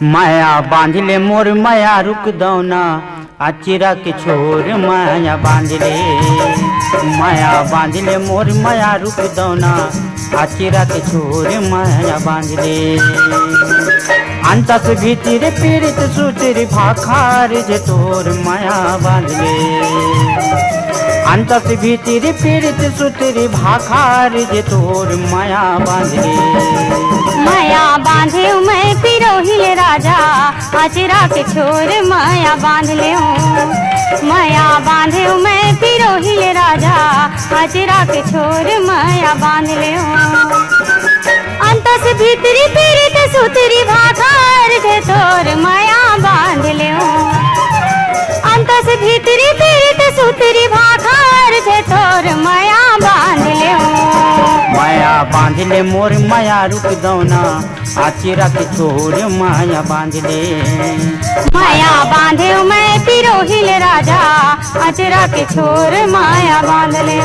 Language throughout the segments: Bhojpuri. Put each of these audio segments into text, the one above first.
माया बांध ले मोर माया रुक दौना अचिरा के छोर माया बांध ले। माया बांध ले मोर माया रुक दौना अचिरा के छोर माया बांध ले। अंतस भीतर पीड़ित सुतिर भाखार जे तोर माया बांध ले। अंतस भीतर पीड़ित सुतिर भाखार जे तोर माया बांध ले। माया बांधे मैं पिरोहिल राजा अचरा के छोर माया बांध ले। माया बांधे मैं पिरोहिल राजा अचरा के छोर माया बांध ले। अंतस भीतरी पीड़ित सुतरी भाखार जे तोर माया बांध ले। अंतस भीतरी पीड़ित सुतरी भाखार जे तोर माया बांध ले। माया बांध ले मोर माया रुक दौना आचिरा के छोर माया बांध ले। माया बांधे मैं पिरोहिल राजा अचरा के छोर माया बांध ले।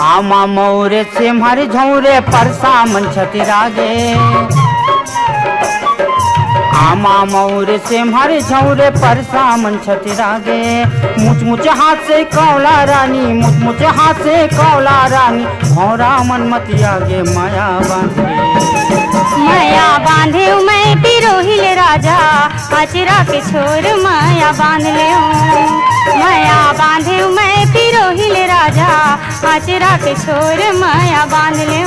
आमा मौरे से मारे झौरे परसा मन छतिरागे। आमा मौरे से मारे झौरे परसा मन छतिरागे। मुच मुच हाथ से कौला रानी मुच मुच हाथ से कौला रानी भौरा मन मतियागे माया बांधे। माया बांधे मैं पिरोहिल राजा अचरा के छोर माया बांध ले। माया बांधे मैं पिरोहिल राजा अचरा के छोर माया बांध ले।